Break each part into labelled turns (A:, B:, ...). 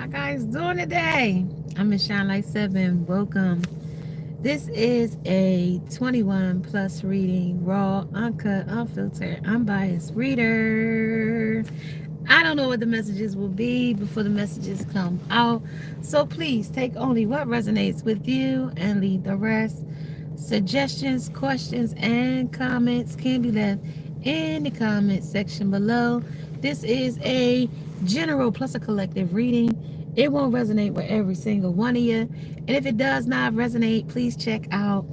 A: How guys doing today? I'm in Shine Light 7. Welcome. This is a 21 plus reading, raw, uncut, unfiltered, unbiased reader. I don't know what the messages will be before the messages come out. So please take only what resonates with you and leave the rest. Suggestions, questions, and comments can be left in the comment section below. This is a general plus a collective reading. It won't resonate with every single one of you. And if it does not resonate, please check out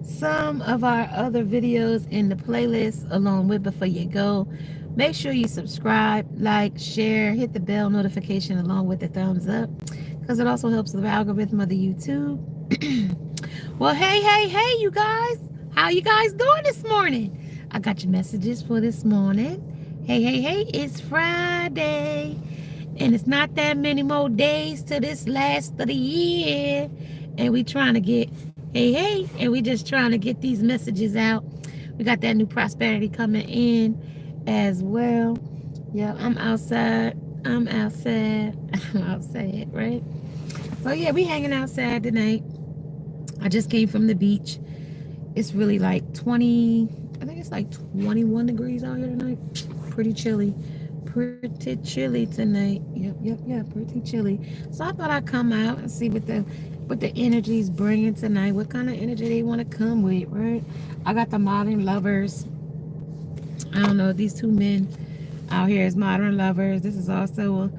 A: some of our other videos in the playlist along with Before You Go. Make sure you subscribe, like, share, hit the bell notification along with the thumbs up because it also helps the algorithm of the YouTube. Well, hey, you guys. How you guys doing this morning? I got your messages for this morning. Hey, it's Friday. And it's not that many more days to this last of the year. And we trying to get, and we just trying to get these messages out. We got that new prosperity coming in as well. Yeah, I'm outside, right? So yeah, we hanging outside tonight. I just came from the beach. It's really like I think it's like 21 degrees out here tonight. Pretty chilly tonight. Yep, pretty chilly. So I thought I'd come out and see what the energy's bringing tonight. What kind of energy they want to come with, right? I got the modern lovers. I don't know, these two men out here is modern lovers. This is also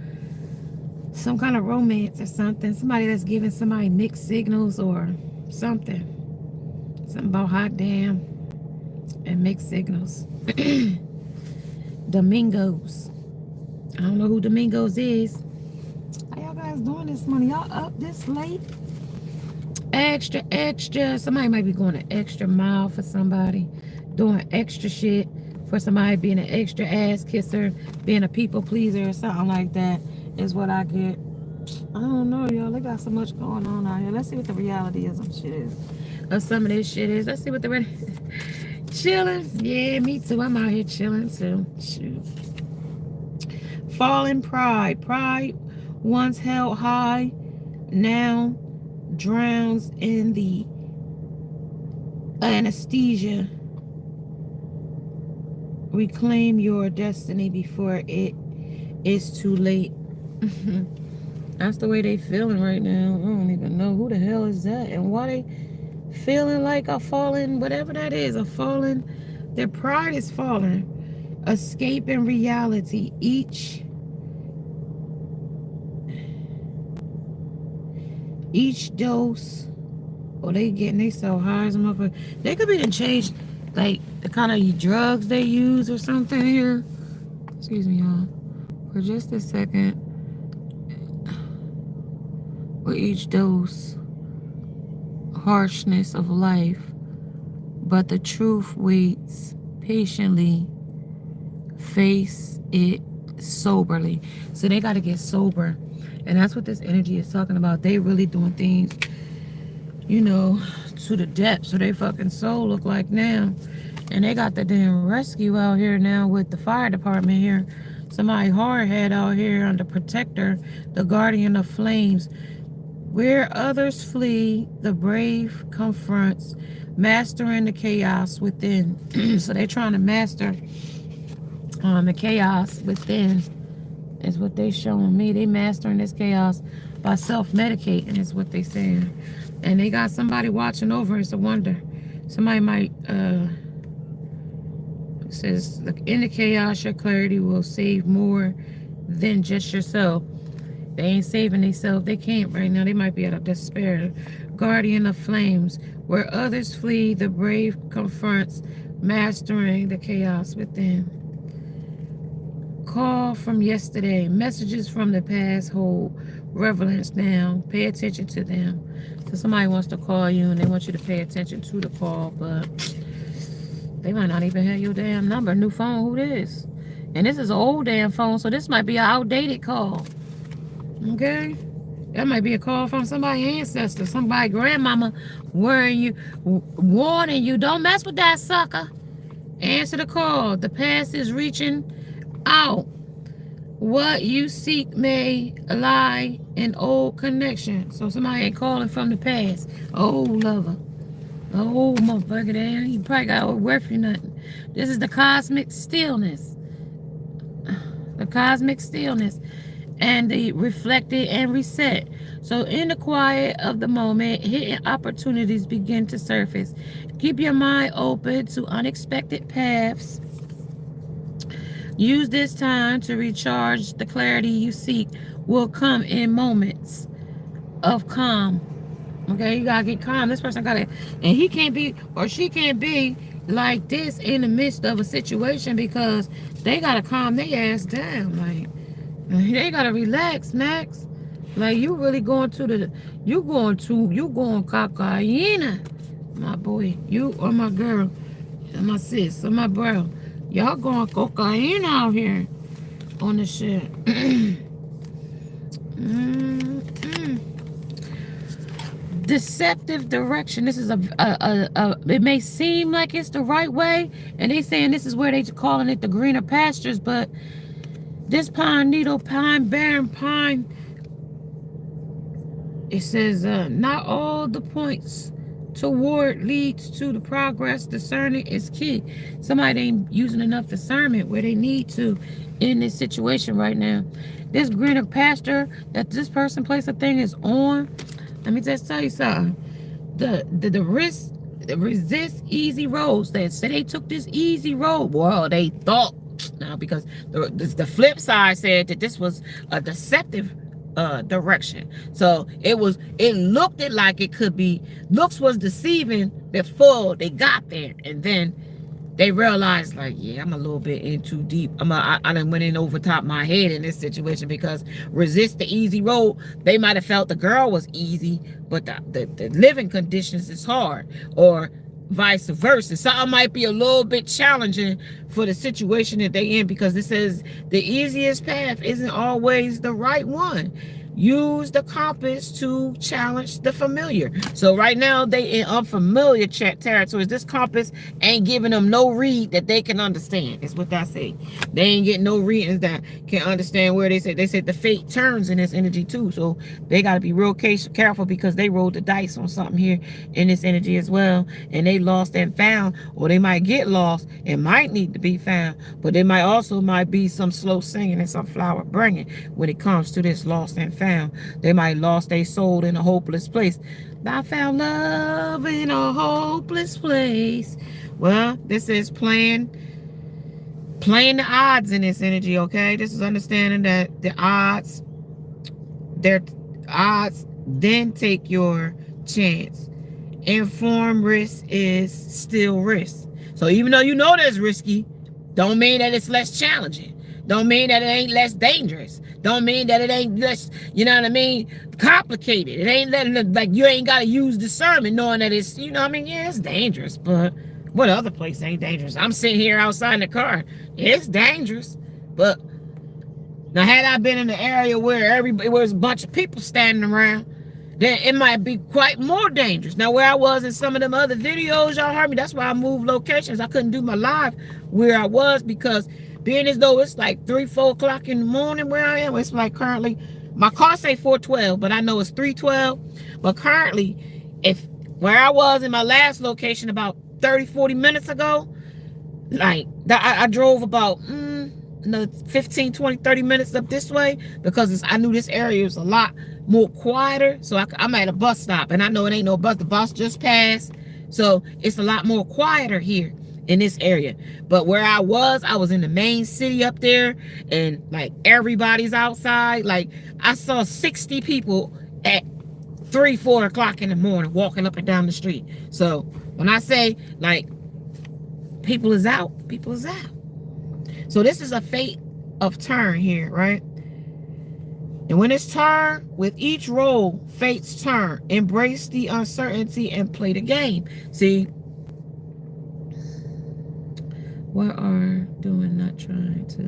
A: some kind of romance or something. Somebody that's giving somebody mixed signals or something about hot damn and mixed signals. Domingos. I don't know who Domingos is. How y'all guys doing this morning? Y'all up this late? Extra. Somebody might be going an extra mile for somebody, doing extra shit for somebody, being an extra ass kisser, being a people pleaser or something like that is what I get. I don't know, y'all. They got so much going on out here. Let's see what the reality of some shit is. Or some of this shit is. Let's see what the chilling. Yeah, me too. I'm out here chilling too. Shoot. Fallen pride. Pride once held high, now drowns in the anesthesia. Reclaim your destiny before it is too late. That's the way they feeling right now. I don't even know who the hell is that and why they feeling like a fallen, whatever that is, a fallen. Their pride is falling. Escaping reality. Each dose, they getting they so high as a motherfucker. They could be to change like the kind of drugs they use or something here. Excuse me, y'all. For just a second. With each dose, harshness of life, but the truth waits patiently. Face it soberly. So they got to get sober. And that's what this energy is talking about. They really doing things, to the depths of their fucking soul look like now. And they got the damn rescue out here now with the fire department here. Somebody hard head out here under protector, the guardian of flames. Where others flee, the brave confronts, mastering the chaos within. So they're trying to master the chaos within is what they showing me. They mastering this chaos by self-medicating is what they saying. And they got somebody watching over. It's a wonder. Somebody might, it says, in the chaos, your clarity will save more than just yourself. They ain't saving themselves. They can't right now. They might be out of despair. Guardian of flames. Where others flee, the brave confronts, mastering the chaos within. Call from yesterday. Messages from the past hold relevance now. Pay attention to them. So somebody wants to call you and they want you to pay attention to the call, but they might not even have your damn number. New phone, who this? And this is an old damn phone, so this might be an outdated call. Okay, that might be a call from somebody's ancestor, somebody grandmama warning you, don't mess with that sucker. Answer the call. The past is reaching out. What you seek may lie in old connection. So somebody ain't calling from the past. Old lover. Old motherfucker there. You probably got old worth you nothing. This is the cosmic stillness. The cosmic stillness. And the reflected and reset. So in the quiet of the moment, hidden opportunities begin to surface. Keep your mind open to unexpected paths. Use this time to recharge. The clarity you seek will come in moments of calm. Okay, you gotta get calm. This person gotta, and he can't be or she can't be like this in the midst of a situation because they gotta calm their ass down. Like, they gotta relax, Max. Like, you really going to the, you going cocaine, my boy. You or my girl, and my sis, or my bro. Y'all going cocaine out here on the shit. Deceptive direction. This is it may seem like it's the right way, and they saying this is where they calling it the greener pastures, but this pine needle, pine, barren pine, it says not all the points toward leads to the progress. Discerning is key. Somebody ain't using enough discernment where they need to in this situation right now. This greener pasture that this person place a thing is on. Let me just tell you something. The resist easy roads. That say they took this easy road. Well, they thought now, because the flip side said that this was a deceptive direction. So it looked like it could be. Looks was deceiving before they got there, and then they realized, like, yeah, I'm a little bit in too deep. I done went in over top my head in this situation, because resist the easy road. They might have felt the girl was easy, but the living conditions is hard, or vice versa. Something might be a little bit challenging for the situation that they in, because it says the easiest path isn't always the right one. Use the compass to challenge the familiar. So right now they in unfamiliar territories. This compass ain't giving them no read that they can understand. Is what that say. They ain't getting no readings that can understand where they said the fate turns in this energy too. So they got to be real careful, because they rolled the dice on something here in this energy as well, and they lost and found, or they might get lost and might need to be found, but there might be some slow singing and some flower bringing when it comes to this lost and found. They might lost their soul in a hopeless place. I found love in a hopeless place. Well, this is playing the odds in this energy, okay? This is understanding that the odds, then take your chance. Informed risk is still risk. So even though you know that's risky, don't mean that it's less challenging. Don't mean that it ain't less dangerous. Don't mean that it ain't less, you know what I mean, complicated. It ain't like you ain't got to use discernment knowing that it's, you know what I mean, yeah, it's dangerous, but what other place ain't dangerous? I'm sitting here outside in the car. It's dangerous, but now had I been in the area where there's a bunch of people standing around, then it might be quite more dangerous. Now, where I was in some of them other videos, y'all heard me, that's why I moved locations. I couldn't do my live where I was, because being as though it's like 3-4 o'clock in the morning where I am, it's like currently, my car say 4:12, but I know it's 3:12. But currently, if where I was in my last location about 30-40 minutes ago, like I drove about 15, 20, 30 minutes up this way, because I knew this area was a lot more quieter. So I'm at a bus stop, and I know it ain't no bus. The bus just passed, so it's a lot more quieter here in this area. But where I was in the main city up there, and like everybody's outside. Like I saw 60 people at 3-4 o'clock in the morning walking up and down the street. So when I say like people is out. So this is a fate of turn here, right? And when it's turn, with each roll, fate's turn. Embrace the uncertainty and play the game. See, what are doing, not trying to.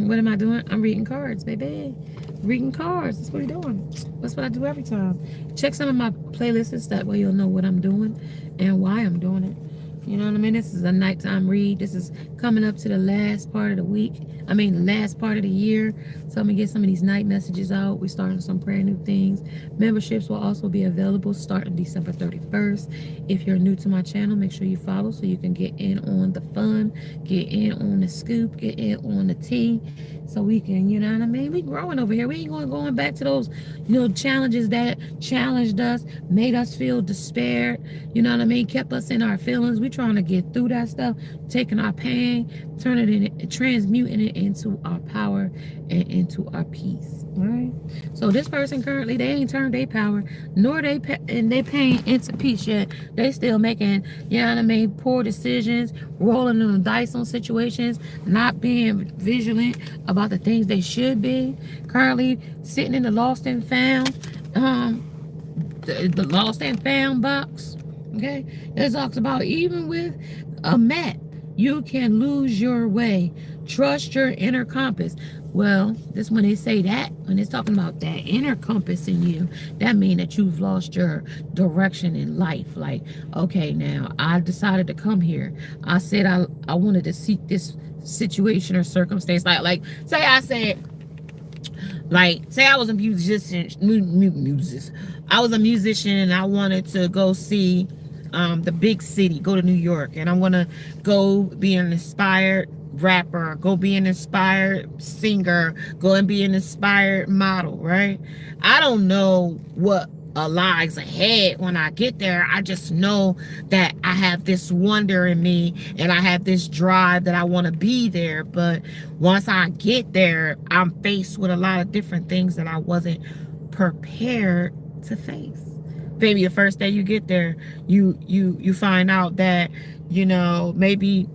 A: What am I doing? I'm reading cards, baby. Reading cards. That's what we're doing. That's what I do every time. Check some of my playlists. That way you'll know what I'm doing and why I'm doing it. You know what I mean? This is a nighttime read. This is coming up to the last part of the week. I mean, the last part of the year. So I'm going to get some of these night messages out. We're starting some brand new things. Memberships will also be available starting December 31st. If you're new to my channel, make sure you follow so you can get in on the fun, get in on the scoop, get in on the tea. So we can, you know what I mean? We growing over here. We ain't going back to those, challenges that challenged us, made us feel despair, you know what I mean? Kept us in our feelings. We trying to get through that stuff, taking our pain, turning it, transmuting it into our power and into our peace. All right. So this person currently, they ain't turned their power nor they and they pain into peace yet. They still making, you know what I mean, poor decisions, rolling the dice on situations, not being vigilant about the things they should be. Currently sitting in the lost and found, the lost and found box. Okay, it talks about even with a map, you can lose your way. Trust your inner compass. Well, this when they say that, when it's talking about that inner compass in you, that means that you've lost your direction in life. Like, okay, now I decided to come here. I said I wanted to seek this situation or circumstance. Like say I said, say I was a musician, I was a musician and I wanted to go see the big city, go to New York, and I want to go be an inspired rapper, go be an inspired singer, go and be an inspired model, right? I don't know what lies ahead when I get there. I just know that I have this wonder in me and I have this drive that I want to be there. But once I get there, I'm faced with a lot of different things that I wasn't prepared to face. Maybe the first day you get there, you find out that, maybe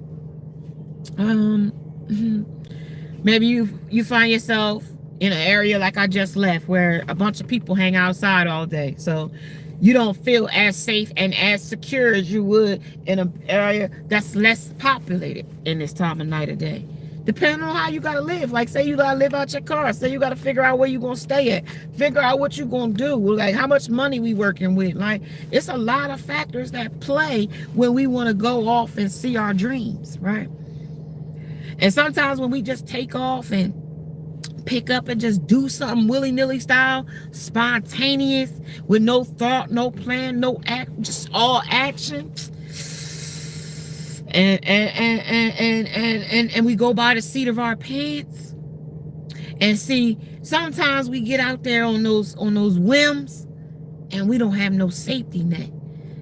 A: maybe you find yourself in an area like I just left where a bunch of people hang outside all day. So you don't feel as safe and as secure as you would in an area that's less populated in this time of night or day. Depending on how you gotta live. Like, say you gotta live out your car. Say you gotta figure out where you gonna stay at. Figure out what you gonna do. Like, how much money we working with. Like, it's a lot of factors that play when we want to go off and see our dreams, right? And sometimes when we just take off and pick up and just do something willy-nilly style, spontaneous, with no thought, no plan, no act, just all action. And we go by the seat of our pants. And see, sometimes we get out there on those whims and we don't have no safety net.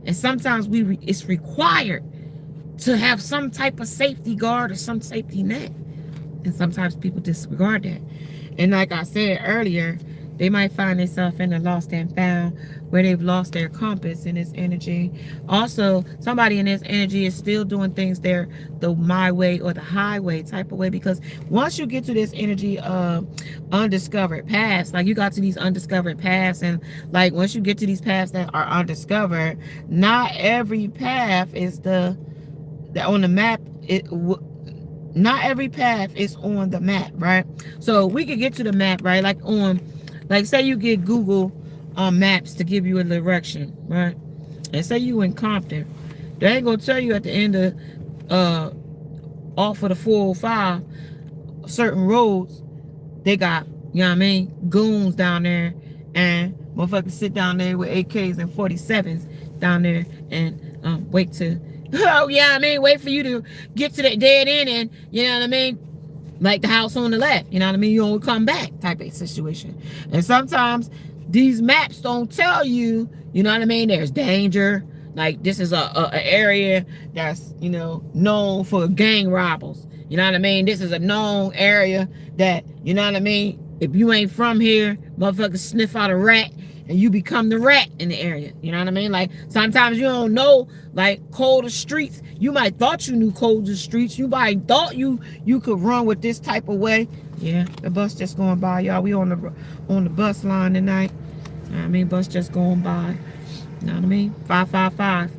A: And sometimes it's required to have some type of safety guard or some safety net. And sometimes people disregard that. And like I said earlier, they might find themselves in the lost and found where they've lost their compass in this energy. Also, somebody in this energy is still doing things the my way or the highway type of way, because once you get to this energy of undiscovered paths, like you got to these undiscovered paths, and like once you get to these paths that are undiscovered, not every path is on the map. Not every path is on the map, right? So we could get to the map, right? Like say you get Google Maps to give you a direction, right? And say you in Compton, they ain't gonna tell you at the end of off of the 405 certain roads they got, goons down there, and motherfuckers sit down there with AKs and 47s down there and wait for you to get to that dead end, and like the house on the left, you don't come back type of situation. And sometimes these maps don't tell you, there's danger. Like this is a area that's, known for gang robbers. This is a known area that, if you ain't from here, motherfuckers sniff out a rat and you become the rat in the area. Like sometimes you don't know, like colder streets. You might thought you knew colder streets. You might thought you could run with this type of way. Yeah, the bus just going by, y'all. We on the bus line tonight. Bus just going by. 555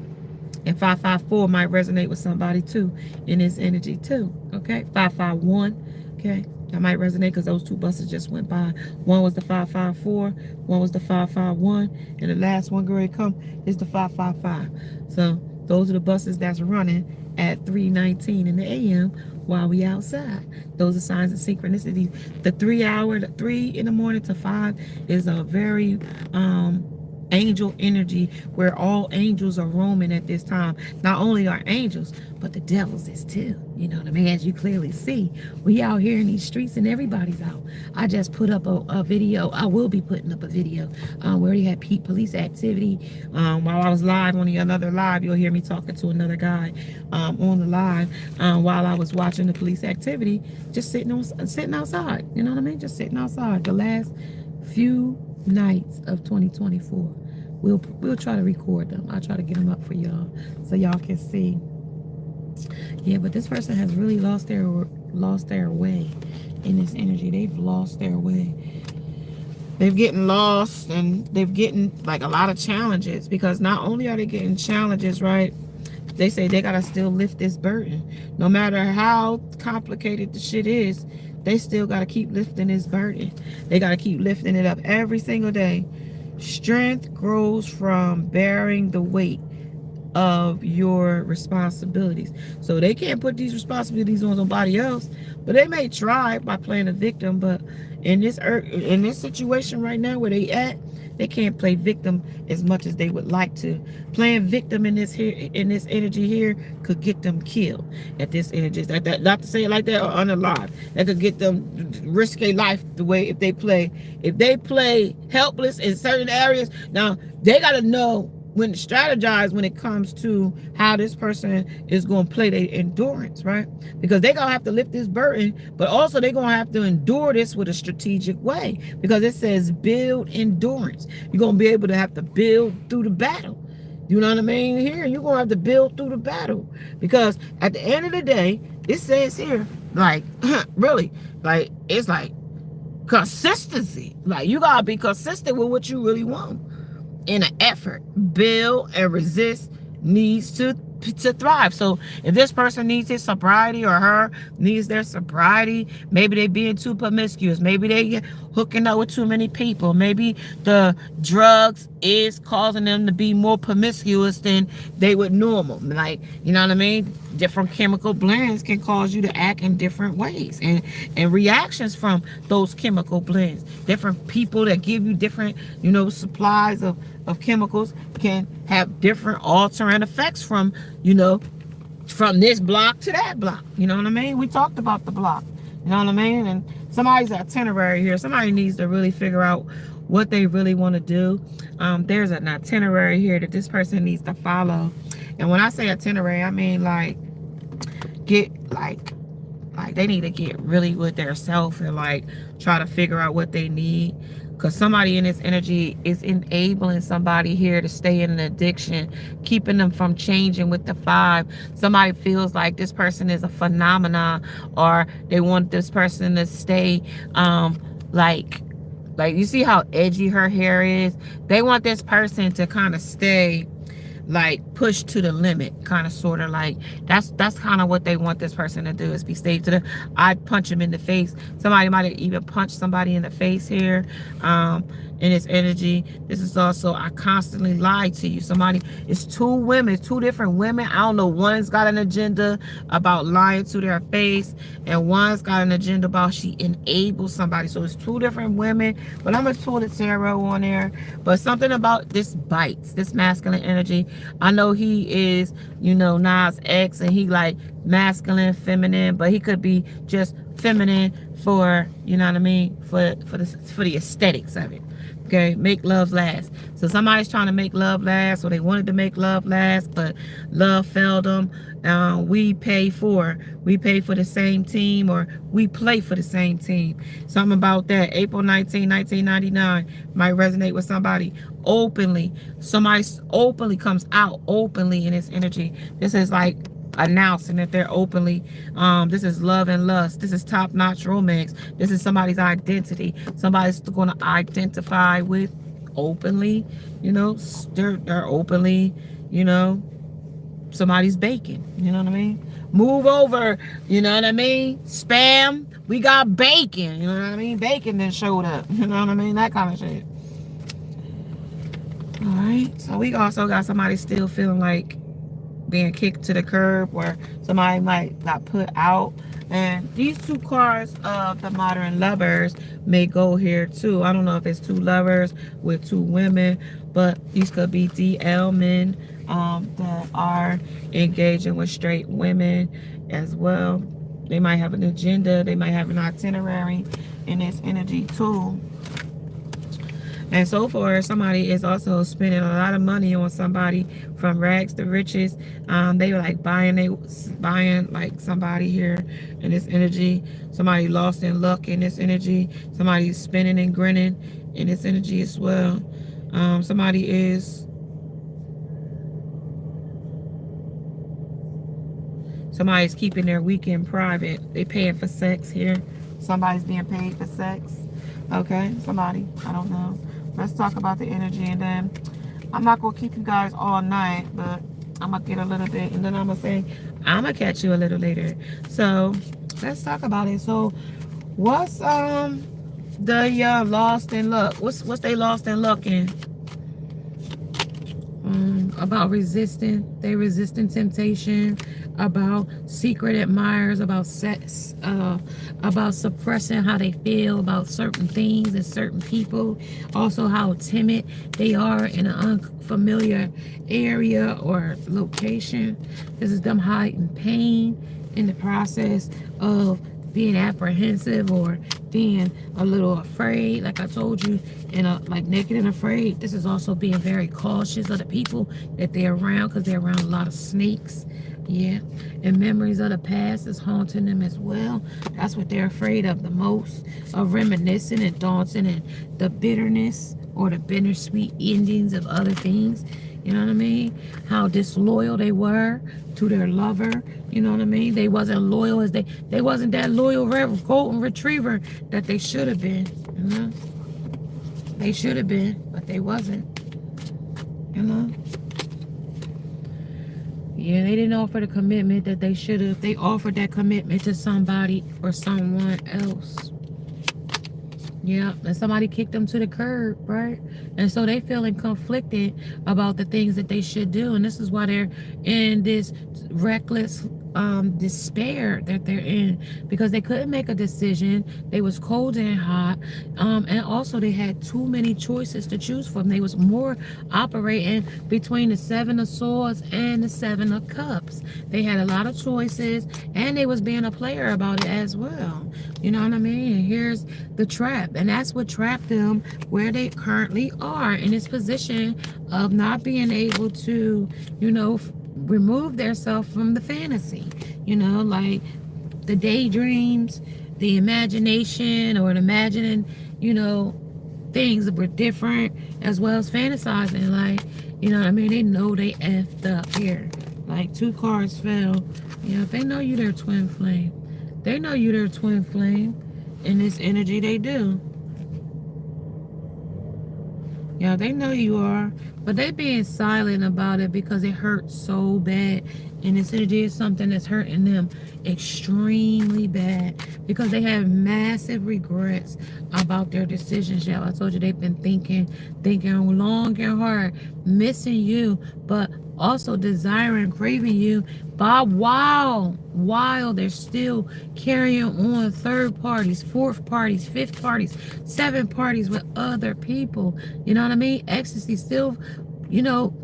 A: and 554 might resonate with somebody too in this energy too. Okay, 551. Okay, that might resonate because those two buses just went by. One was the 554, one was the 551, and the last one going to come is the 555. So Those are the buses that's running at 3:19 in the a.m. while we outside. Those are signs of synchronicity. The 3 hour, the 3 in the morning to 5 is a very angel energy where all angels are roaming at this time. Not only are angels, but the devils is too. You know what I mean? As you clearly see, we out here in these streets and everybody's out. I just put up a video. I will be putting up a video where we had police activity. While I was live on another live, you'll hear me talking to another guy on the live while I was watching the police activity, just sitting outside. You know what I mean? Just sitting outside. The last few nights of 2024, we'll try to record them. I'll try to get them up for y'all so y'all can see. Yeah, but this person has really lost their way in this energy. They've lost their way. They've getting lost, and they've getting like a lot of challenges, because not only are they getting challenges, right? They say they gotta still lift this burden. No matter how complicated the shit is, they still gotta keep lifting this burden. They gotta keep lifting it up every single day. Strength grows from bearing the weight of your responsibilities. So they can't put these responsibilities on somebody else, but they may try by playing a victim. But in this situation right now where they at, they can't play victim as much as they would like to. Playing victim in this energy here could get them killed at this energy. Not to say it like that, or unalive. That could get them risk their life the way if they play helpless in certain areas. Now they gotta know when to strategize when it comes to how this person is going to play their endurance, right? Because they're going to have to lift this burden, but also they're going to have to endure this with a strategic way, because it says build endurance. You're going to be able to have to build through the battle. You know what I mean? Here, you're going to have to build through the battle, because at the end of the day, it says here, like, really, like, it's like consistency. Like, you got to be consistent with what you really want. In an effort, build and resist needs to thrive. So if this person needs his sobriety, or her needs their sobriety, maybe they being too promiscuous, maybe they hooking up with too many people, maybe the drugs is causing them to be more promiscuous than they would normal. Like, you know what I mean? Different chemical blends can cause you to act in different ways, and reactions from those chemical blends. Different people that give you different, supplies of chemicals can have different altering effects from this block to that block. You know what I mean? We talked about the block. You know what I mean? And somebody's itinerary here. Somebody needs to really figure out what they really want to do. There's an itinerary here that this person needs to follow. And when I say itinerary, I mean get they need to get really with their self and try to figure out what they need. Because somebody in this energy is enabling somebody here to stay in an addiction, keeping them from changing with the 5. Somebody feels like this person is a phenomenon, or they want this person to stay like you see how edgy her hair is? They want this person to kind of stay pushed to the limit, kind of sort of that's kind of what they want this person to do, is be stayed to the. I'd punch him in the face. Somebody might have even punched somebody in the face here in this energy. This is also, I constantly lie to you. Somebody, it's 2 women, 2 different women. I don't know, one's got an agenda about lying to their face, and one's got an agenda about she enables somebody. So it's 2 different women, but I'm gonna pull the tarot on there. But something about this bites, this masculine energy. I know he is, Nas X, and he masculine, feminine, but he could be just feminine for, you know what I mean, for the aesthetics of it. Okay, make love last. So somebody's trying to make love last, or they wanted to make love last, but love failed them. We pay for the same team, or we play for the same team. Something about that. April 19, 1999 might resonate with somebody. Openly, somebody openly comes out openly in this energy. This is announcing that they're openly, this is love and lust. This is top-notch romance. This is somebody's identity. Somebody's going to identify with openly, they're openly, somebody's baking, you know what I mean? Move over, you know what I mean? Spam, we got bacon, you know what I mean? Bacon then showed up, you know what I mean? That kind of shit. All right, so we also got somebody still feeling like being kicked to the curb, or somebody might got put out. And these two cards of the modern lovers may go here too. I don't know if it's two lovers with two women, but these could be DL men that are engaging with straight women as well. They might have an agenda. They might have an itinerary in this energy too. And so far, somebody is also spending a lot of money on somebody from rags to riches. They were like buying like somebody here in this energy. Somebody lost in luck in this energy. Somebody's spinning and grinning in this energy as well. Somebody's keeping their weekend private. They paying for sex here. Somebody's being paid for sex. Okay, somebody. I don't know. Let's talk about the energy, and then I'm not going to keep you guys all night, but I'm going to get a little bit, and then I'm going to say, I'm going to catch you a little later. So, let's talk about it. So, what's the lost in luck? What's they lost in luck in? About resisting. They resisting temptation. About secret admirers. About sex. About suppressing how they feel about certain things and certain people. Also how timid they are in an unfamiliar area or location. This is them hiding pain in the process of being apprehensive or being a little afraid, like I told you, and like naked and afraid. This is also being very cautious of the people that they're around, because they're around a lot of snakes. Yeah, and memories of the past is haunting them as well. That's what they're afraid of the most, of reminiscing and dancing and the bitterness or the bittersweet endings of other things. You know what I mean? How disloyal they were to their lover. You know what I mean? They wasn't loyal as they wasn't that loyal golden retriever that they should have been. You know? They should have been, but they wasn't. You know? Yeah, they didn't offer the commitment that they should have. They offered that commitment to somebody or someone else. Yeah, and somebody kicked them to the curb, right? And so they feeling conflicted about the things that they should do. And this is why they're in this reckless despair that they're in, because they couldn't make a decision. They was cold and hot, and also they had too many choices to choose from. They was more operating between the Seven of Swords and the Seven of Cups. They had a lot of choices, and they was being a player about it as well. You know what I mean? And here's the trap, and that's what trapped them where they currently are, in this position of not being able to, you know, remove themselves from the fantasy. You know, like the daydreams, the imagination, or imagining, you know, things that were different, as well as fantasizing. Like, you know what I mean? They know they effed up here. Like, two cards fell. You know, they know you their twin flame. They know you their twin flame. In this energy, they do. Yeah, they know you are, but they being silent about it because it hurts so bad. And this energy is something that's hurting them extremely bad, because they have massive regrets about their decisions. Y'all, I told you they've been thinking long and hard, missing you, but also desiring, craving you, but while they're still carrying on third parties, fourth parties, fifth parties, seventh parties with other people. You know what I mean? Ecstasy, still, you know,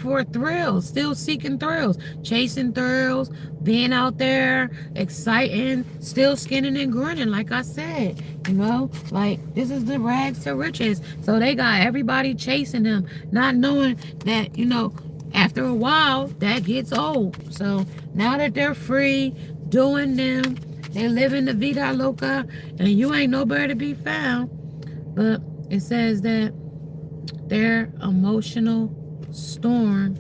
A: for thrills, still seeking thrills, chasing thrills, being out there, exciting, still skinning and grinning, like I said. You know, like, this is the rags to riches. So they got everybody chasing them, not knowing that, you know, after a while, that gets old. So now that they're free, doing them, they living the vida loca, and you ain't nowhere to be found. But it says that their emotional storm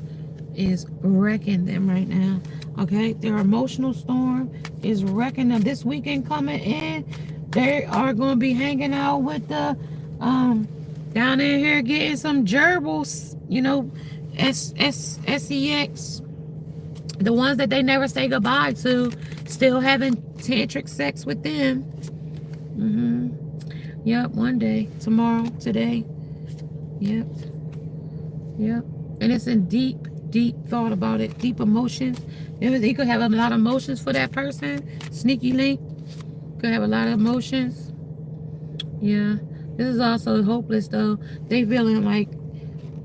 A: is wrecking them right now. Okay, their emotional storm is wrecking them. This weekend coming in, they are going to be hanging out with the down in here getting some gerbils, you know, sex, the ones that they never say goodbye to, still having tantric sex with them. Yep, one day, tomorrow, today. Yep. And it's in deep deep thought about it, deep emotions. You could have a lot of emotions for that person. Sneaky link could have a lot of emotions. Yeah. This is also hopeless though. They feeling like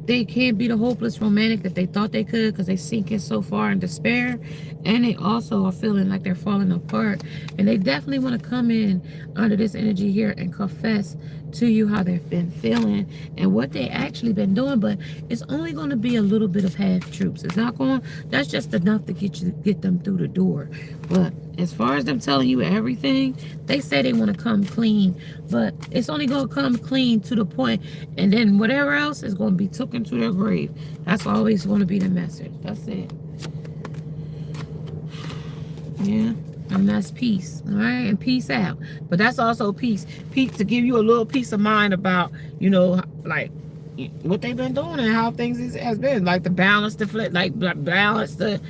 A: they can't be the hopeless romantic that they thought they could because they sinking so far in despair, and they also are feeling like they're falling apart, and they definitely want to come in under this energy here and confess to you how they've been feeling and what they actually been doing. But it's only going to be a little bit of half truths. It's not going, that's just enough to get them through the door. But as far as them telling you everything, they say they want to come clean, but it's only going to come clean to the point, and then whatever else is going to be taken to their grave. That's always going to be the message. That's it. Yeah. And that's peace. All right. And peace out. But that's also peace. Peace to give you a little peace of mind about, you know, like what they've been doing and how things has been. Like the balance, balance the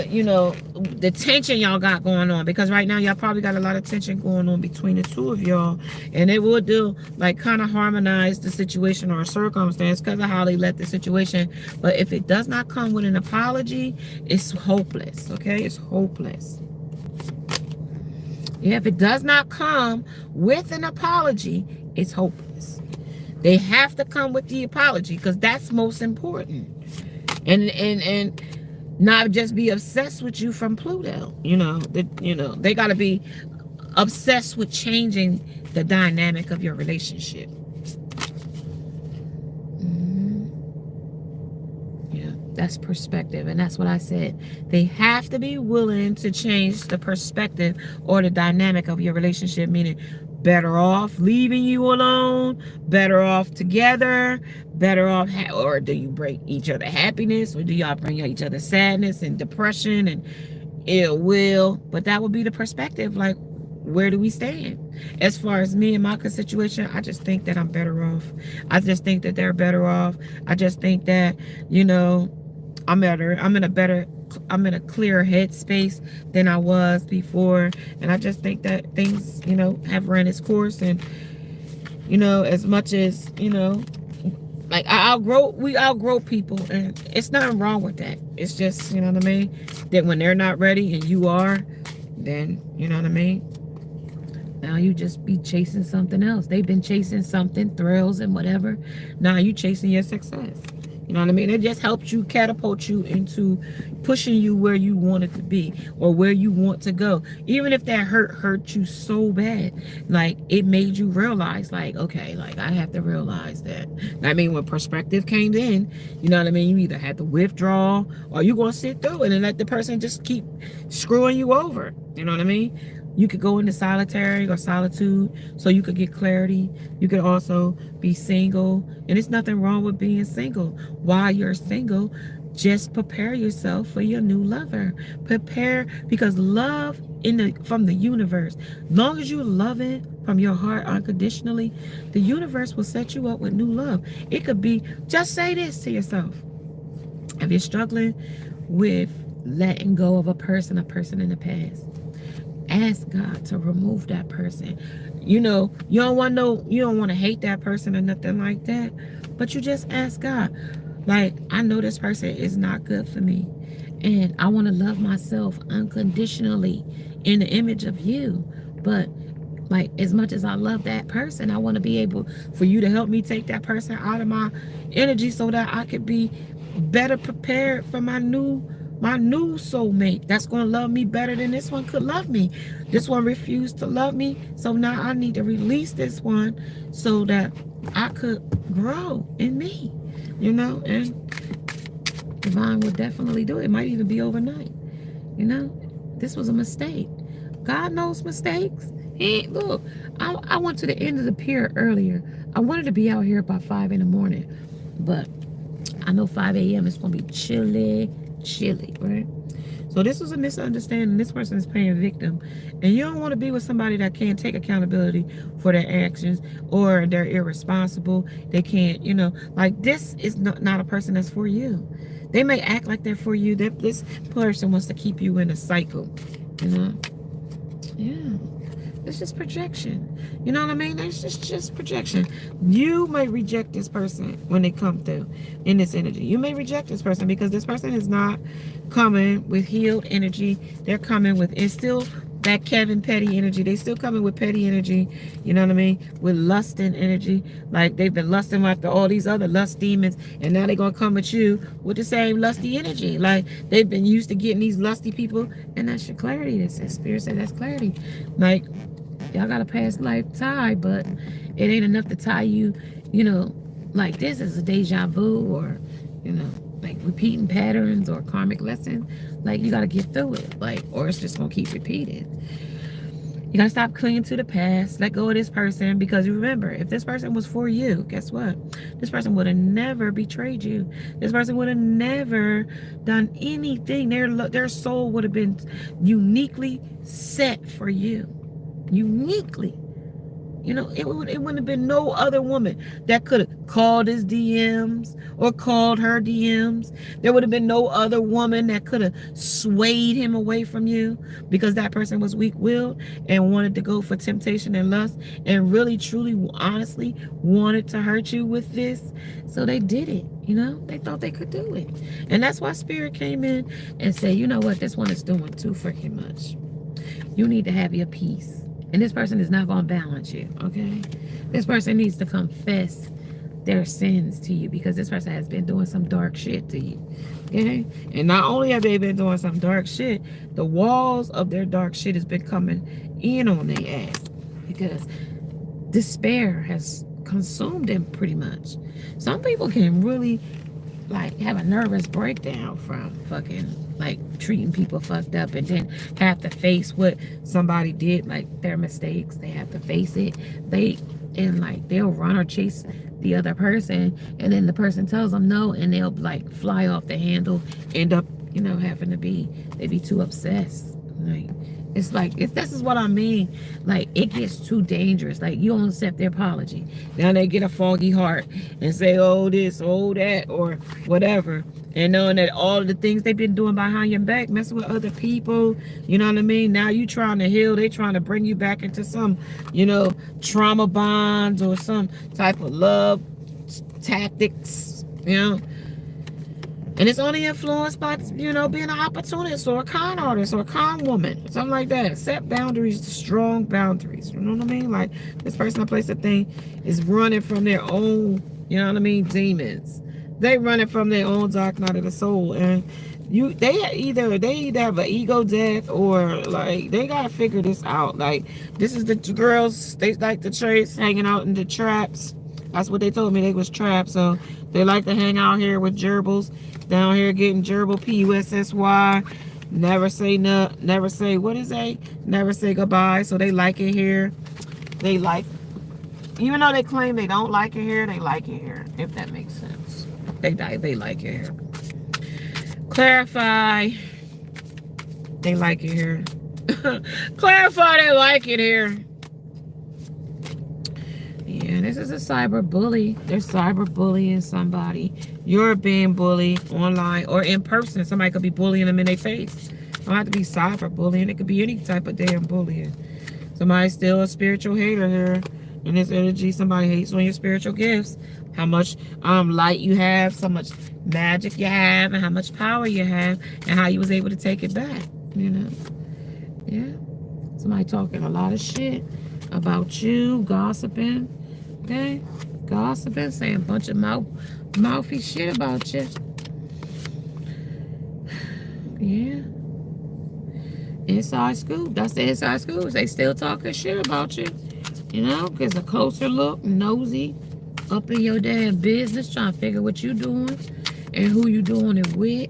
A: you know, the tension y'all got going on, because right now y'all probably got a lot of tension going on between the two of y'all, and it would do like kind of harmonize the situation or a circumstance because of how they let the situation. But if it does not come with an apology, it's hopeless. Okay, it's hopeless. Yeah, if it does not come with an apology, it's hopeless. They have to come with the apology because that's most important, and not just be obsessed with you from Pluto. You know, they got to be obsessed with changing the dynamic of your relationship. Yeah, that's perspective, and that's what I said. They have to be willing to change the perspective or the dynamic of your relationship, meaning better off leaving you alone, better off together, better off, or do you break each other happiness, or do y'all bring each other sadness and depression and ill will? But that would be the perspective. Like, where do we stand? As far as me and my situation, I just think that I'm better off. I just think that they're better off. I just think that, you know, I'm in a clearer headspace than I was before, and I just think that things, you know, have run its course. And you know, as much as, you know, like we outgrow people, and it's nothing wrong with that. It's just, you know what I mean, that when they're not ready and you are, then, you know what I mean, now you just be chasing something else. They've been chasing something, thrills and whatever. Now you chasing your success. You know what I mean? It just helps you, catapult you into pushing you where you wanted to be or where you want to go. Even if that hurt you so bad, like it made you realize, like, okay, like I have to realize that. I mean, when perspective came in, you know what I mean? You either had to withdraw or you're going to sit through it and let the person just keep screwing you over. You know what I mean? You could go into solitary or solitude so you could get clarity. You could also be single. And there's nothing wrong with being single. While you're single, just prepare yourself for your new lover. Prepare, because love from the universe, long as you love it from your heart unconditionally, the universe will set you up with new love. It could be, just say this to yourself. If you're struggling with letting go of a person in the past, ask God to remove that person. You know, you don't want to hate that person or nothing like that, but you just ask God, like, I know this person is not good for me, and I want to love myself unconditionally in the image of you. But like, as much as I love that person, I want to be able for you to help me take that person out of my energy so that I could be better prepared for my new soulmate that's going to love me better than this one could love me. This one refused to love me, so now I need to release this one so that I could grow in me, you know. And divine would definitely do it. It might even be overnight, you know. This was a mistake. God knows mistakes. Look, I went to the end of the pier earlier. I wanted to be out here by 5 in the morning, but I know 5 a.m. is going to be chilly, right? So this was a misunderstanding. This person is playing victim, and you don't want to be with somebody that can't take accountability for their actions, or they're irresponsible. They can't, you know, like, this is not a person that's for you. They may act like they're for you. This person wants to keep you in a cycle, you know. Yeah, It's just projection. You know what I mean? It's just projection. You may reject this person when they come through in this energy. You may reject this person because this person is not coming with healed energy. They're coming with, it's still that Kevin Petty energy. They still coming with petty energy. You know what I mean? With lusting energy. Like they've been lusting after all these other lust demons, and now they're gonna come at you with the same lusty energy. Like they've been used to getting these lusty people, and that's your clarity. That's Spirit said that's clarity. Like y'all got a past life tie, but it ain't enough to tie you, you know, like this is a deja vu, or, you know, like repeating patterns or karmic lesson. Like you got to get through it, like, or it's just gonna keep repeating. You gotta stop clinging to the past. Let go of this person, because you remember, if this person was for you, guess what? This person would have never betrayed you. This person would have never done anything. Their soul would have been uniquely set for you. Uniquely. You know, it wouldn't have been no other woman that could have called his DMs or called her DMs. There would have been no other woman that could have swayed him away from you, because that person was weak-willed and wanted to go for temptation and lust and really, truly, honestly wanted to hurt you with this. So they did it, you know? They thought they could do it. And that's why Spirit came in and said, you know what? This one is doing too freaking much. You need to have your peace. And this person is not going to balance you, okay? This person needs to confess their sins to you, because this person has been doing some dark shit to you, okay? And not only have they been doing some dark shit, the walls of their dark shit has been coming in on their ass, because despair has consumed them pretty much. Some people can really, like, have a nervous breakdown from fucking, like, treating people fucked up, and then have to face what somebody did, like their mistakes. They have to face it. They'll run or chase the other person, and then the person tells them no, and they'll like fly off the handle, end up, you know, having to be too obsessed. Like, it's like, this is what I mean. Like, it gets too dangerous. Like, you don't accept their apology. Now they get a foggy heart and say, oh, this, oh, that, or whatever. And knowing that all of the things they've been doing behind your back, messing with other people, you know what I mean? Now you trying to heal. They trying to bring you back into some, you know, trauma bonds or some type of love tactics, you know? And it's only influenced by, you know, being an opportunist or a con artist or a con woman, something like that. Set boundaries, strong boundaries. You know what I mean? Like, this person, a place, a thing, is running from their own, you know what I mean, demons. They running from their own dark night of the soul. And they either have an ego death, or like they gotta figure this out. Like, this is the girls, they like the traits hanging out in the traps. That's what they told me, they was trapped. So they like to hang out here with gerbils, down here getting gerbil, P-U-S-S-Y. Never say no, never say, what is that? Never say goodbye. So they like it here. They like, even though they claim they don't like it here, they like it here, if that makes sense. They like it here. Clarify, they like it here. Clarify, they like it here. Yeah, this is a cyber bully. They're cyber bullying somebody. You're being bullied online or in person. Somebody could be bullying them in their face. It don't have to be cyber bullying. It could be any type of damn bullying. Somebody's still a spiritual hater here. In this energy, somebody hates on your spiritual gifts. How much light you have, so much magic you have, and how much power you have, and how you was able to take it back, you know? Yeah. Somebody talking a lot of shit about you, gossiping, okay? Gossiping, saying a bunch of mouthy shit about you. Yeah. Inside scoop. That's the inside scoop. They still talking shit about you. You know, because a closer look, nosy, up in your damn business, trying to figure what you doing and who you doing it with.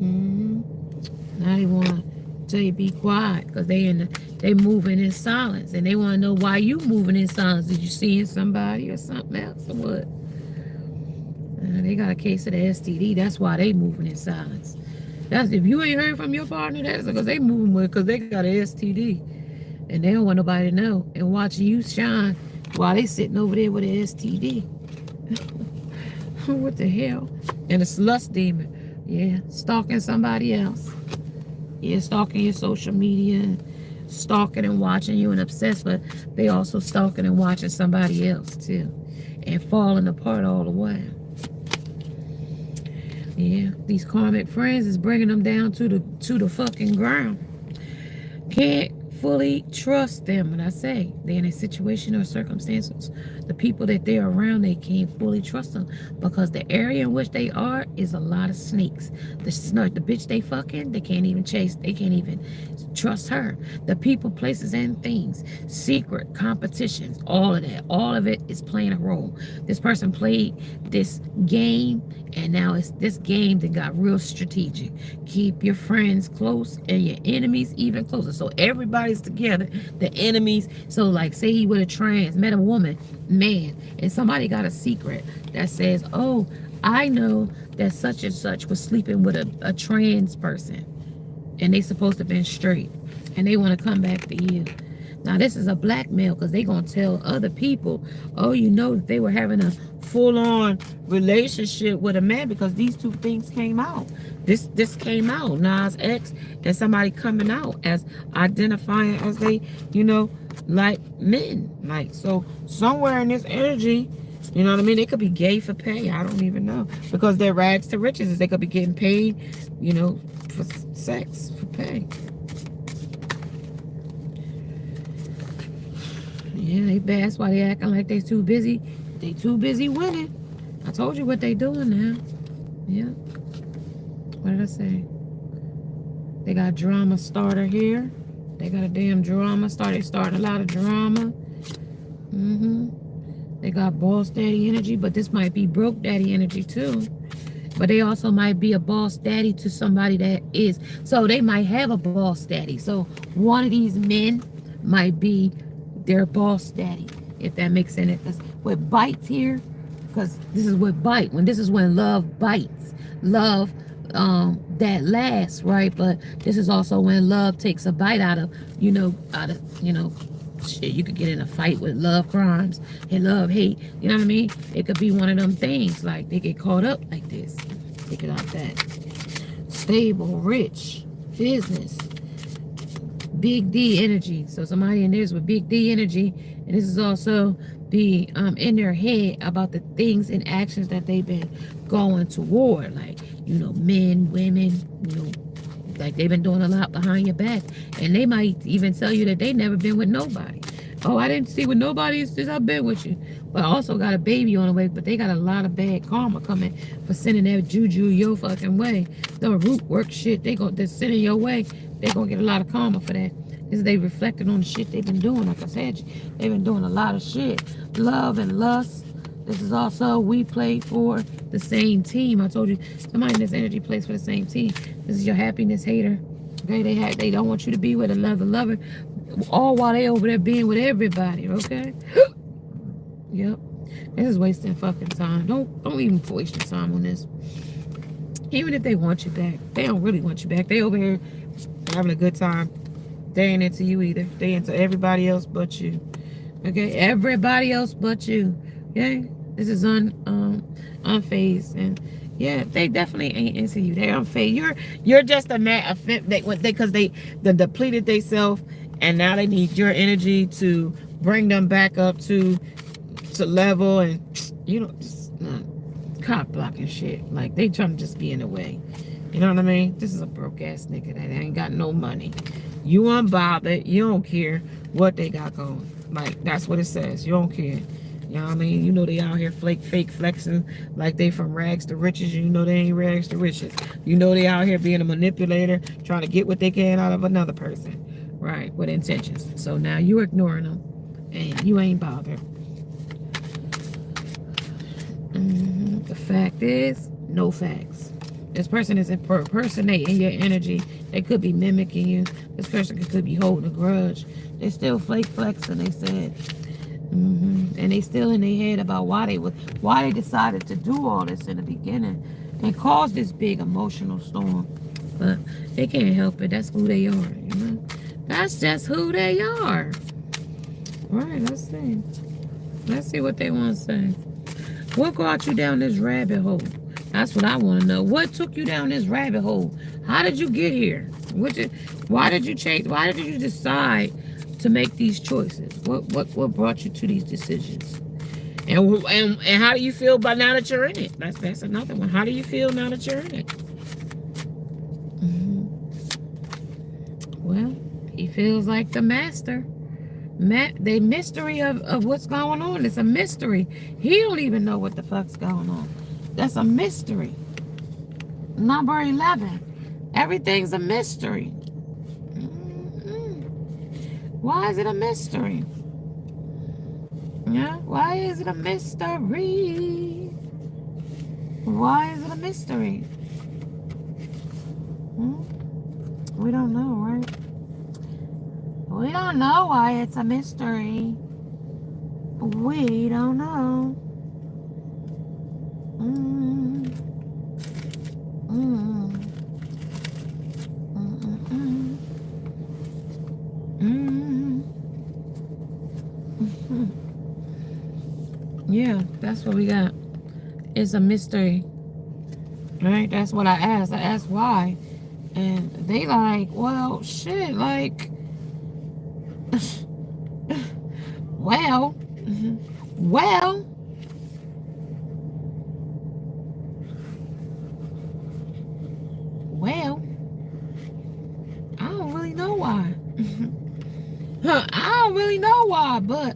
A: Now they want to tell you be quiet, because they moving in silence, and they want to know why you moving in silence. Did you see somebody or something else or what? They got a case of the STD. That's why they moving in silence. That's if you ain't heard from your partner, that's because they moving with, because they got an STD. And they don't want nobody to know. And watching you shine while they sitting over there with an STD. What the hell? And a lust demon. Yeah, stalking somebody else. Yeah, stalking your social media. stalking and watching you and obsessed, but they also stalking and watching somebody else too, and falling apart all the while. Yeah, these karmic friends is bringing them down to the fucking ground. Can't fully trust them. When I say they're in a situation or circumstances, the people that they're around, they can't fully trust them because the area in which they are is a lot of snakes. The bitch they fucking, they can't even chase. They can't even trust her. The people, places, and things, secret competitions, all of that, all of it is playing a role. This person played this game, and now it's this game that got real strategic. Keep your friends close and your enemies even closer. So everybody's together, the enemies. So like, say he would have met a woman, man, and somebody got a secret that says, oh, I know that such and such was sleeping with a trans person, and they supposed to have been straight, and they want to come back to you. Now this is a blackmail, because they gonna tell other people, oh, you know, that they were having a full-on relationship with a man, because these two things came out. This came out, Nas X and somebody coming out as identifying as they, you know, like men. Like, so somewhere in this energy, you know what I mean, they could be gay for pay. I don't even know, because they're rags to riches. They could be getting paid, you know, for sex, for pay. Yeah, they bad. That's why they acting like they too busy. They too busy winning. I told you what they doing now. Yeah. What did I say? They got drama starter here. They got a damn drama starter. They starting a lot of drama. They got boss daddy energy, but this might be broke daddy energy too. But they also might be a boss daddy to somebody that is. So they might have a boss daddy. So one of these men might be their boss daddy, if that makes sense. Because what bites here, because this is what bite. This is when love bites. Love that lasts, right? But this is also when love takes a bite out of shit. You could get in a fight with love crimes and love hate. You know what I mean? It could be one of them things. Like, they get caught up like this. Think about that. Stable, rich, business, big D energy. So somebody in there's with big D energy, and this is also be in their head about the things and actions that they've been going toward, like, you know, men, women, you know, like they've been doing a lot behind your back, and they might even tell you that they never been with nobody. Oh, I didn't see with nobody since I've been with you. But I also got a baby on the way, but they got a lot of bad karma coming for sending that juju your fucking way. The root work shit they're sending your way. They're gonna get a lot of karma for that. Is they reflected on the shit they've been doing. Like I said, they've been doing a lot of shit. Love and lust. This is also, we played for the same team. I told you, somebody in this energy plays for the same team. This is your happiness hater. Okay, they don't want you to be with another lover, all while they over there being with everybody. Okay. Yep. This is wasting fucking time. Don't even waste your time on this. Even if they want you back, they don't really want you back. They over here having a good time. They ain't into you either. They into everybody else but you. Okay, everybody else but you. Okay, this is unfazed, and yeah, they definitely ain't into you. They're unfazed. You're just a man. Because they depleted themselves, and now they need your energy to bring them back up to level, and you know, just cock blocking shit. Like, they trying to just be in the way. You know what I mean? This is a broke ass nigga that ain't got no money. You unbothered. You don't care what they got going. Like, that's what it says. You don't care. You know what I mean? You know they out here fake flexing like they from rags to riches. You know they ain't rags to riches. You know they out here being a manipulator, trying to get what they can out of another person. Right, with intentions. So now you're ignoring them, and you ain't bothered. The fact is, no facts. This person is impersonating your energy. They could be mimicking you. This person could be holding a grudge. They still flake flexing, they said. And they still in their head about why they decided to do all this in the beginning and cause this big emotional storm. But they can't help it. That's who they are, you know? That's just who they are. All right, let's see. Let's see what they want to say. What brought you down this rabbit hole? That's what I want to know. What took you down this rabbit hole? How did you get here? Why did you change? Why did you decide to make these choices? What brought you to these decisions? And how do you feel about now that you're in it? That's another one. How do you feel now that you're in it? Well, he feels like the master. The mystery of what's going on. It's a mystery. He don't even know what the fuck's going on. That's a mystery. Number 11. Everything's a mystery. Why is it a mystery? Yeah, why is it a mystery? Why is it a mystery? We don't know, right? We don't know why it's a mystery. We don't know. Yeah, that's what we got. It's a mystery. Right? That's what I asked. I asked why. And they like, well, shit, like, well, I don't really know why. I don't really know why, but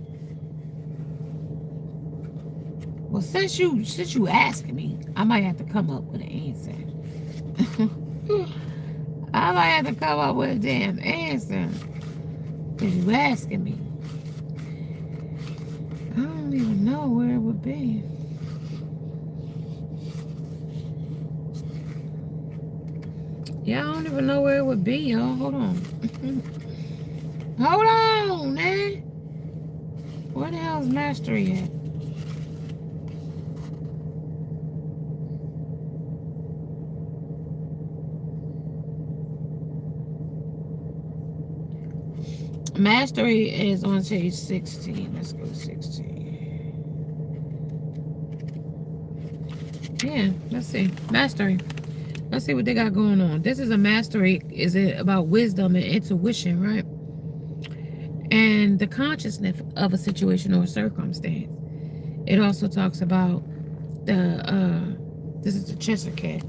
A: well, since you asking me, I might have to come up with an answer. I might have to come up with a damn answer. Because you asking me. I don't even know where it would be. Yeah, I don't even know where it would be, y'all. Hold on. Hold on, man. Where the hell's mastery at? Mastery is on page 16. Let's go to 16. Yeah, let's see. Mastery. Let's see what they got going on. This is a mastery. Is it about wisdom and intuition, right? And the consciousness of a situation or circumstance. It also talks about this is the Cheshire Cat.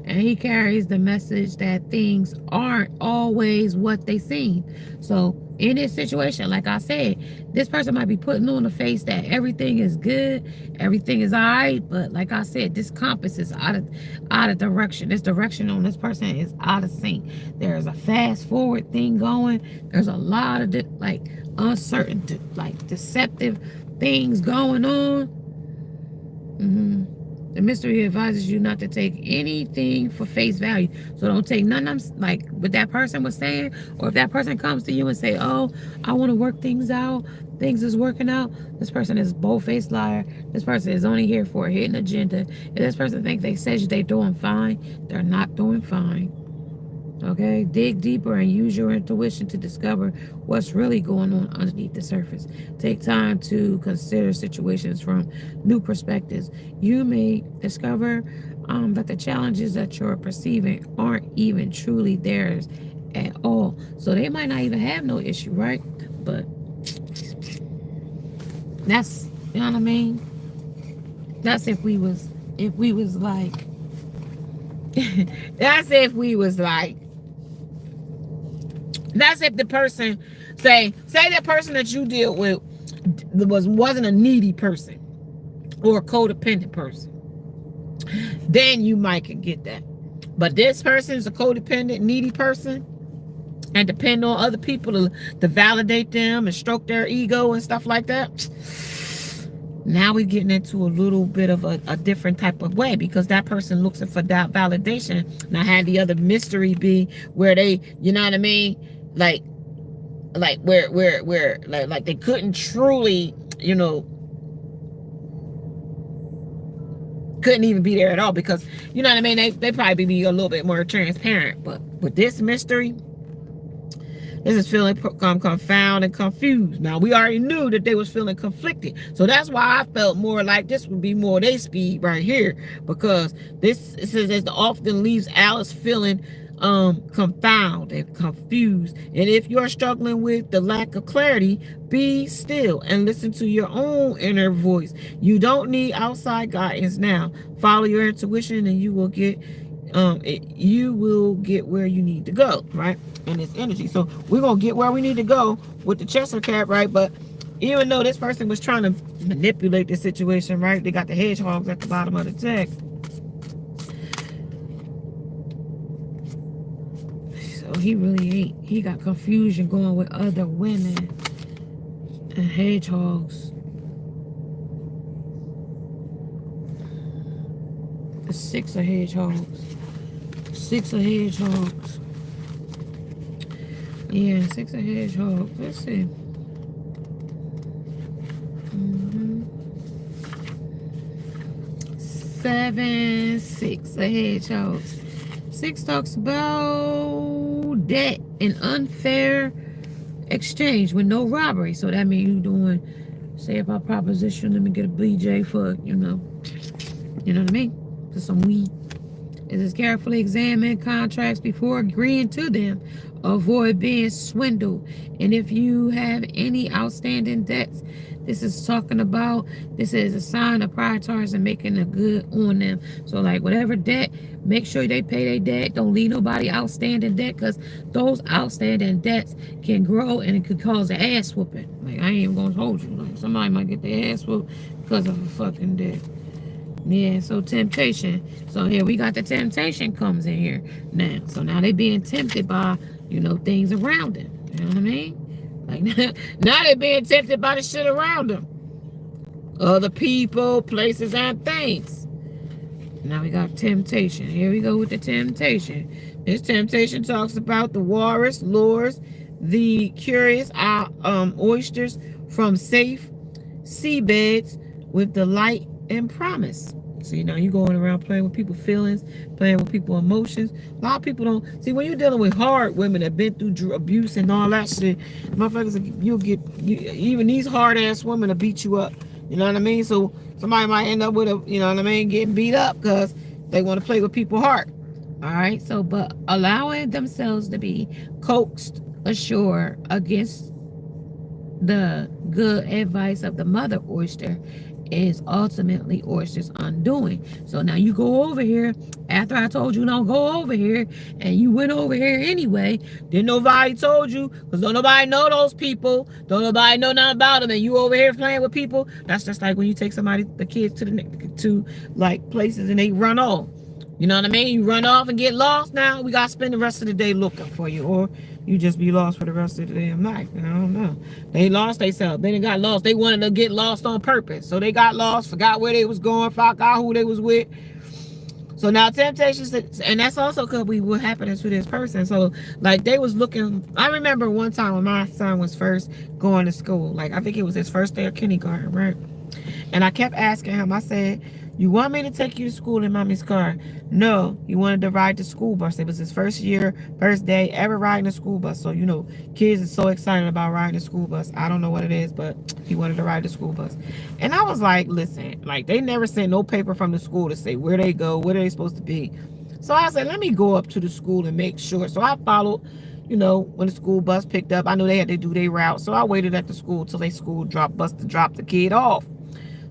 A: And he carries the message that things aren't always what they seem. So in this situation, like I said, this person might be putting on the face that everything is good, everything is all right, but like I said, this compass is out of direction. This direction on this person is out of sync. There's a fast forward thing going. There's a lot of uncertain, deceptive things going on. The mystery advises you not to take anything for face value. So don't take none of them, like what that person was saying, or if that person comes to you and say, oh, I want to work things out, things is working out. This person is a bold-faced liar. This person is only here for a hidden agenda. If this person thinks they says they're doing fine, they're not doing fine. Okay, dig deeper and use your intuition to discover what's really going on underneath the surface. Take time to consider situations from new perspectives. You may discover that the challenges that you're perceiving aren't even truly theirs at all. So they might not even have no issue, right? But that's, you know what I mean? That's if we was like, that's if we was like, that's if the person, say that person that you deal with wasn't a needy person or a codependent person, then you might could get that. But this person is a codependent, needy person and depend on other people to validate them and stroke their ego and stuff like that. Now we're getting into a little bit of a different type of way, because that person looks for that validation. Now had the other mystery be where they, you know what I mean? Like where like they couldn't truly, you know, couldn't even be there at all, because, you know what I mean, they probably be a little bit more transparent. But with this mystery, This is feeling confounded and confused. Now, we already knew that they was feeling conflicted. So that's why I felt more like this would be more their speed right here. Because this, it says, as often leaves Alice feeling confounded and confused. And if you're struggling with the lack of clarity, be still and listen to your own inner voice. You don't need outside guidance now. Follow your intuition and you will get where you need to go, right? In this energy. So we're gonna get where we need to go with the Chester cat, right? But even though this person was trying to manipulate the situation, right? They got the hedgehogs at the bottom of the text. So he really ain't. He got confusion going with other women and hedgehogs. The 6 of hedgehogs. 6 of hedgehogs. Yeah, 6 of hedgehogs. Let's see. Mm-hmm. 7, 6 of hedgehogs. 6 talks about debt and unfair exchange with no robbery. So that means you doing, say if I proposition, let me get a BJ for, you know what I mean? For some weed. It is carefully examine contracts before agreeing to them. Avoid being swindled. And if you have any outstanding debts, this is talking about, this is a sign of prioritizing making a good on them. So like whatever debt, make sure they pay their debt. Don't leave nobody outstanding debt, because those outstanding debts can grow and it could cause an ass whooping. Like I ain't even gonna hold you. Like somebody might get their ass whooped because of a fucking debt. Yeah, so temptation. So here we got the temptation comes in here now. So now they being tempted by, things around them. You know what I mean? Like now they being tempted by the shit around them. Other people, places, and things. Now we got temptation. Here we go with the temptation. This temptation talks about the walrus lures the curious oysters from safe seabeds with delight and promise. See, now you going around playing with people's feelings, playing with people's emotions. A lot of people don't see when you're dealing with hard women that been through abuse and all that shit. Motherfuckers, even these hard ass women will beat you up. You know what I mean? So somebody might end up with getting beat up because they want to play with people's heart. All right. So, but allowing themselves to be coaxed ashore against the good advice of the mother oyster is ultimately oyster's undoing. So now you go over here after I told you don't go over here, and you went over here anyway. Then nobody told you, because don't nobody know those people, don't nobody know nothing about them, and you over here playing with people. That's just like when you take the kids to like places and they run off. You know what I mean? You run off and get lost. Now we gotta spend the rest of the day looking for you, or you just be lost for the rest of the damn night. I don't know. They lost themselves. They didn't got lost. They wanted to get lost on purpose. So they got lost, forgot where they was going, forgot who they was with. So now temptations, and that's also could be what happened to this person. So like they was looking. I remember one time when my son was first going to school. Like I think it was his first day of kindergarten, right? And I kept asking him. I said, "You want me to take you to school in mommy's car?" No, he wanted to ride the school bus. It was his first day ever riding a school bus. So, kids are so excited about riding a school bus. I don't know what it is, but he wanted to ride the school bus. And I was like, listen, like they never sent no paper from the school to say where they go, where they supposed to be. So I said, let me go up to the school and make sure. So I followed, when the school bus picked up. I knew they had to do their route. So I waited at the school till they bus to drop the kid off.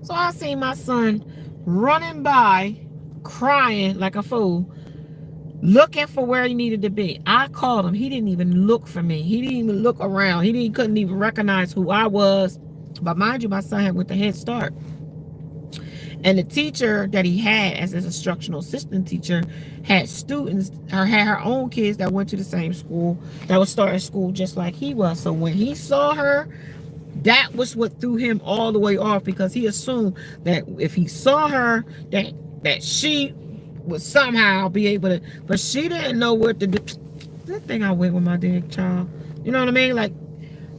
A: So I seen my son running by, crying like a fool, looking for where he needed to be. I called him. He didn't even look for me. He didn't even look around. Couldn't even recognize who I was. But mind you, my son went to Head Start. And the teacher that he had as his instructional assistant teacher had students, or had her own kids that went to the same school, that was starting school just like he was. So when he saw her, that was what threw him all the way off, because he assumed that if he saw her, that she would somehow be able to, but she didn't know what to do. That thing I went with my dead child. You know what I mean? Like,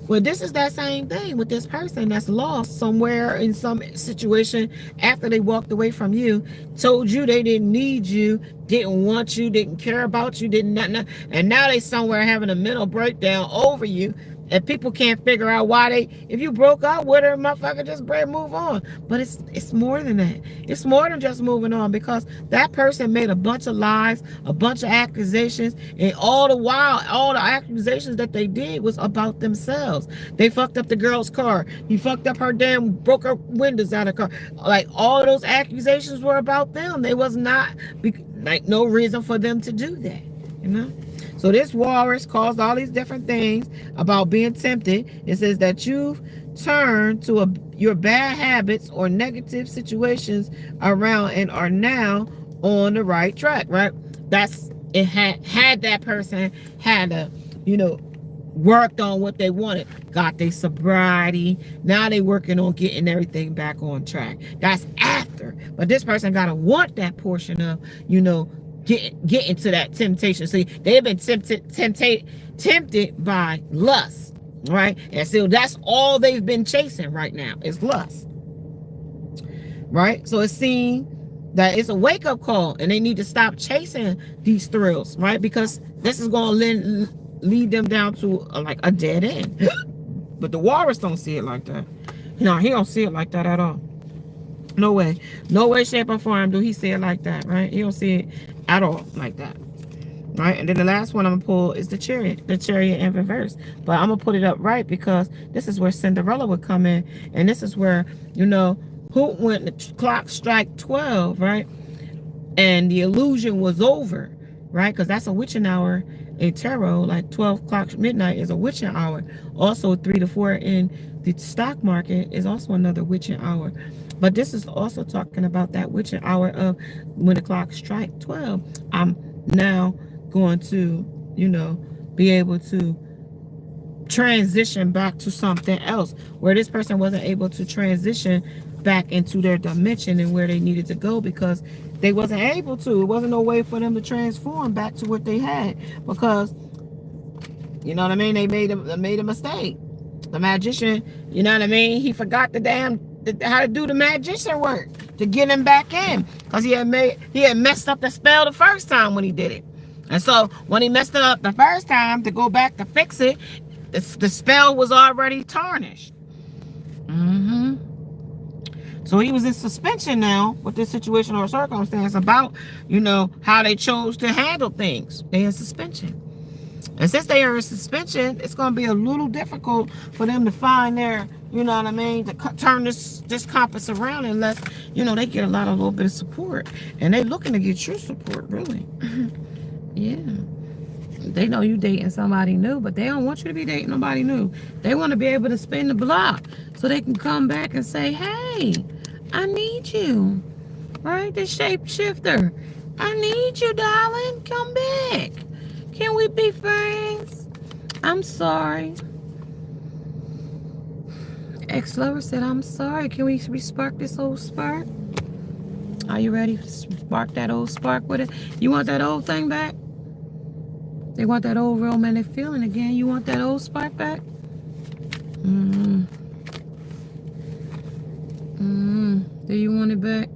A: Well, this is that same thing with this person that's lost somewhere in some situation after they walked away from you, told you they didn't need you, didn't want you, didn't care about you, didn't nothing, and now they somewhere having a mental breakdown over you. And people can't figure out why if you broke up with her, motherfucker, just move on. But it's more than that. It's more than just moving on, because that person made a bunch of lies, a bunch of accusations, and all the while, all the accusations that they did was about themselves. They fucked up the girl's car. He fucked up her broke her windows out of the car. Like, all of those accusations were about them. They was not, like, no reason for them to do that, you know? So this walrus caused all these different things about being tempted. It says that you've turned to your bad habits or negative situations around and are now on the right track, right? That's it. Had that person had a, worked on what they wanted, got their sobriety, now they working on getting everything back on track. That's after. But this person gotta want that portion of, get into that temptation. See, they've been tempted by lust, right? And so that's all they've been chasing right now is lust, right? So it's seen that it's a wake-up call, and they need to stop chasing these thrills, right? Because this is going to lead them down to like a dead end. But the walrus don't see it like that. He don't see it like that at all. No way, shape, or form do he see it like that, right? He don't see it at all like that, right? And then the last one I'm gonna pull is the Chariot in reverse. But I'm gonna put it up right, because this is where Cinderella would come in, and this is where, who when the clock strike 12, right? And the illusion was over, right? Because that's a witching hour in tarot. Like 12 o'clock midnight is a witching hour. Also 3 to 4 in the stock market is also another witching hour. But this is also talking about that witching hour of when the clock strikes 12. I'm now going to, be able to transition back to something else, where this person wasn't able to transition back into their dimension and where they needed to go, because they wasn't able to. It wasn't no way for them to transform back to what they had, because, they made a mistake. The magician, he forgot how to do the magician work to get him back in, because he had messed up the spell the first time when he did it. And so when he messed it up the first time, to go back to fix it, the spell was already tarnished. So he was in suspension now with this situation or circumstance about, how they chose to handle things. They're in suspension. And since they are in suspension, it's going to be a little difficult for them to find their, to turn this compass around, unless, they get a little bit of support. And they looking to get your support, really. Yeah. They know you dating somebody new, but they don't want you to be dating nobody new. They want to be able to spin the block so they can come back and say, hey, I need you. Right? The shapeshifter. I need you, darling. Come back. Can we be friends? I'm sorry. Ex-lover said, I'm sorry. Can we spark this old spark? Are you ready to spark that old spark with it? You want that old thing back? They want that old romantic feeling again. You want that old spark back? Do you want it back?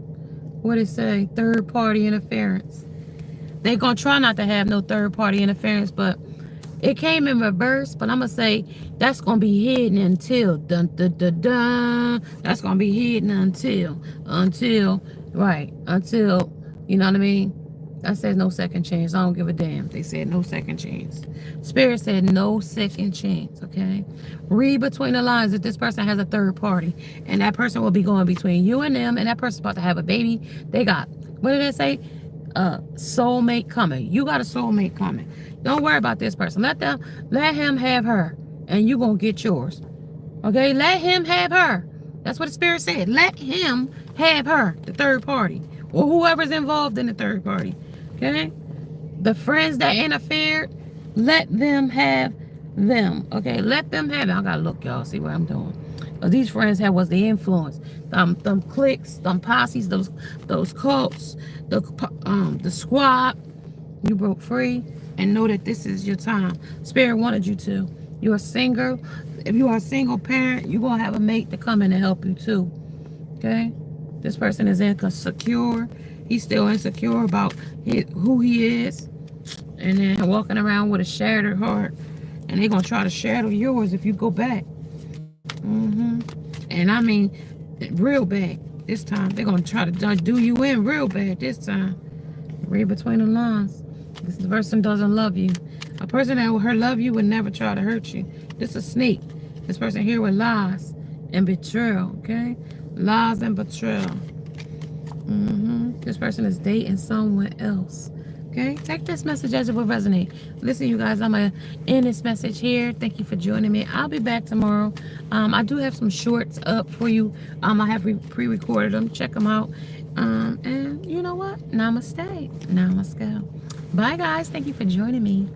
A: What it say? Third party interference. They gonna try not to have no third party interference, but it came in reverse. But I'm gonna say that's gonna be hidden until dun dun dun dun. That's gonna be hidden until you know what I mean. I said no second chance. I don't give a damn. They said no second chance. Spirit said no second chance, okay? Read between the lines if this person has a third party. And that person will be going between you and them. And that person's about to have a baby. They got, what did they say? Soulmate coming. You got a soulmate coming. Don't worry about this person. Let him have her. And you going to get yours. Okay? Let him have her. That's what the Spirit said. Let him have her, the third party. Or whoever's involved in the third party. Okay? The friends that interfered, let them have them. Okay? Let them have it. I gotta look, y'all, see what I'm doing. These friends was the influence. Them cliques, them posses, those cults, the squad. You broke free and know that this is your time. Spirit wanted you to. You're single. If you are a single parent, you're going to have a mate to come in and help you too. Okay? This person is insecure. He's still insecure about who he is. And then walking around with a shattered heart. And they're going to try to shatter yours if you go back. And I mean, real bad this time. They're going to try to do you in real bad this time. Read between the lines. This person doesn't love you. A person that would love you would never try to hurt you. This is a snake. This person here with lies and betrayal, okay? Lies and betrayal. This person is dating someone else. Okay, take this message as it will resonate. Listen, you guys, I'm going to end this message here. Thank you for joining me. I'll be back tomorrow. I do have some shorts up for you. I have pre-recorded them. Check them out. And you know what? Namaste. Namaste. Bye, guys. Thank you for joining me.